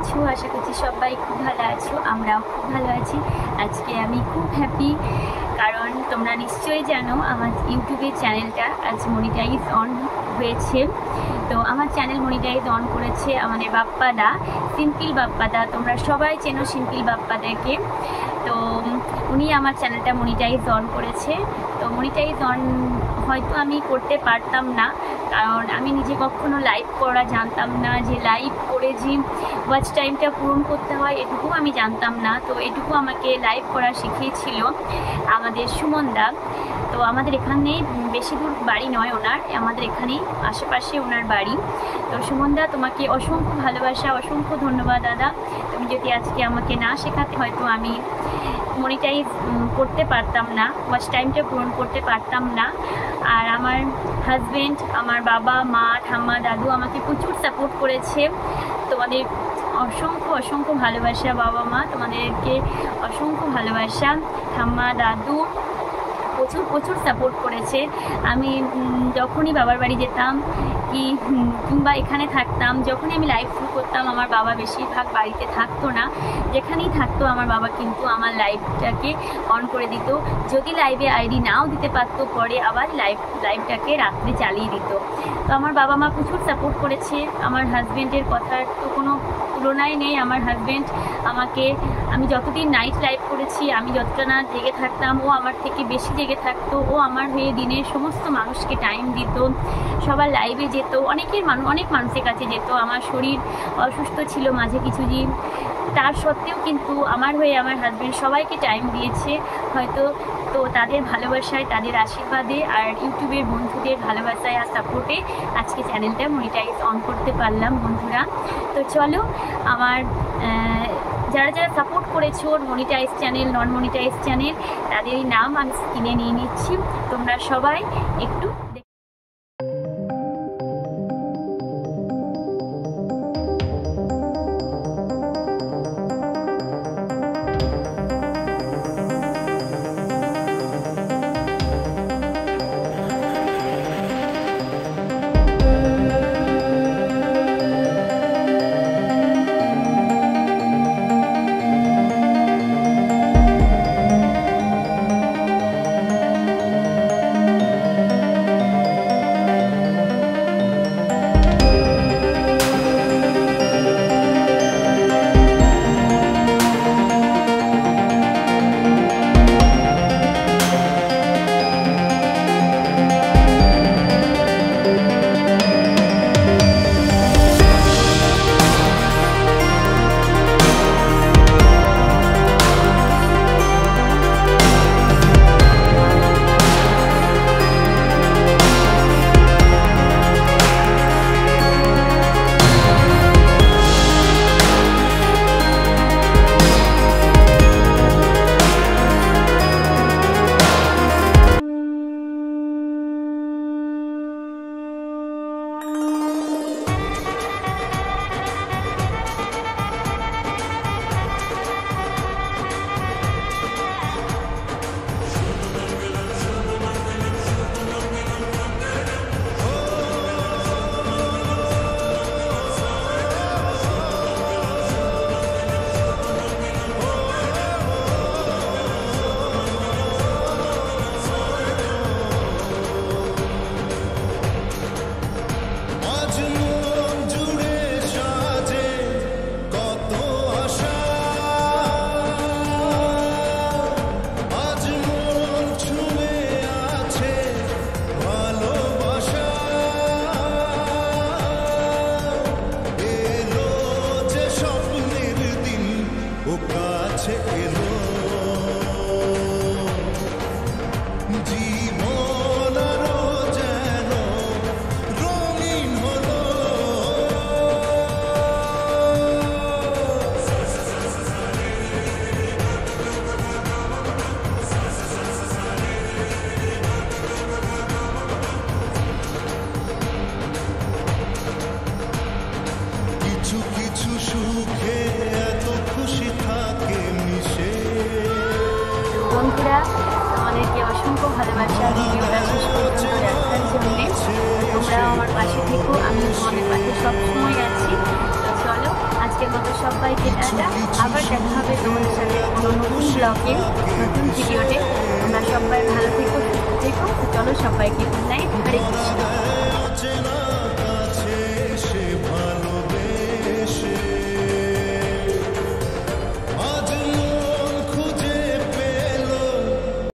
আছো? আশা করছি সবাই খুব ভালো আছো, আমরাও খুব ভালো আছি। আজকে আমি খুব হ্যাপি, কারণ তোমরা নিশ্চয়ই জানো আমার ইউটিউবের চ্যানেলটা আজ মনিটাইজ অন হয়েছে। তো আমার চ্যানেল মনিটাইজ অন করেছে আমাদের বাপ্পাদা, সিম্পল বাপ্পাদা। তোমরা সবাই চেনো সিম্পল বাপ্পাদাকে। তো উনি আমার চ্যানেলটা মনিটাইজ অন করেছে। তো মনিটাইজ অন হয়তো আমি করতে পারতাম না, কারণ আমি নিজে কখনো লাইভ করা জানতাম না, যে লাইভ করে যে ওয়াচ টাইমটা পূরণ করতে হয় এটুকু আমি জানতাম না। তো এটুকু আমাকে লাইভ করা শিখিয়েছিল আমাদের সুমনদা। তো আমাদের এখানেই বেশি দূর বাড়ি নয় ওনার, আমাদের এখানেই আশেপাশে ওনার বাড়ি। তো সুমনদা, তোমাকে অসংখ্য ভালোবাসা, অসংখ্য ধন্যবাদ দাদা। তুমি যদি আজকে আমাকে না শেখাতে হয়তো আমি মনিটাইজ করতে পারতাম না, ওয়াচ টাইমটা পূরণ করতে পারতাম না। আর আমার হাজব্যান্ড, আমার বাবা মা ঠাম্মা দাদু আমাকে প্রচুর সাপোর্ট করেছে। তোমাদের অসংখ্য অসংখ্য ভালোবাসা বাবা মা, তোমাদেরকে অসংখ্য ভালোবাসা। ঠাম্মা দাদু প্রচুর প্রচুর সাপোর্ট করেছে। আমি যখনই বাবার বাড়ি যেতাম কিংবা এখানে থাকতাম, যখনই আমি লাইভ শুরু করতাম, আমার বাবা বেশিরভাগ বাড়িতে থাকতো না। যেখানেই থাকতো আমার বাবা কিন্তু আমার লাইভটাকে অন করে দিত। যদি লাইভে আইডি নাও দিতে পারতো, পরে আবার লাইভটাকে রাত্রে চালিয়ে দিত। তো আমার বাবা মা প্রচুর সাপোর্ট করেছে। আমার হাজব্যান্ডের কথার তো কোনো তুলনাই নেই। আমার হাজব্যান্ড আমাকে, আমি যতদিন নাইট লাইভ করেছি, আমি যতটা না জেগে থাকতাম, ও আমার থেকে বেশি জেগে থাকতো। ও আমার হয়ে দিনের সমস্ত মানুষকে টাইম দিত, সবার লাইভে যেত, অনেক মানুষের কাছে যেত। আমার শরীর অসুস্থ ছিল মাঝে কিছুদিন, তার সত্ত্বেও কিন্তু আমার হয়ে আমার হাজব্যান্ড সবাইকে টাইম দিয়েছে। হয়তো তো তাদের ভালোবাসায়, তাদের আশীর্বাদে আর ইউটিউবের বন্ধুদের ভালোবাসায় আর সাপোর্টে আজকে চ্যানেলটা মনিটাইজ অন করতে পারলাম বন্ধুরা। তো চলো, আমার যারা যারা সাপোর্ট করেছো মনিটাইজ চ্যানেল, নন মনিটাইজ চ্যানেল, তাদেরই নাম আমি স্ক্রিনে নিয়ে নিচ্ছি। তোমরা সবাই একটু বন্ধুরা, তোমাদেরকে অসংখ্য ভালোবাসা ভিডিওটা শেষ পর্যন্ত দেখার জন্যে। তোমরা আমার পাশে থেকো, আমি তোমাদের পাশে সবসময় আছি। তো চলো, আজকের মতো সবাইকে টাটা। আবার দেখা হবে তোমাদের সাথে কোনো নতুন ব্লগে, নতুন ভিডিওতে। তোমরা সবাই ভালো থেকো, সুস্থ থেকো। চলো সবাইকে গুড নাইট, হরে কৃষ্ণ।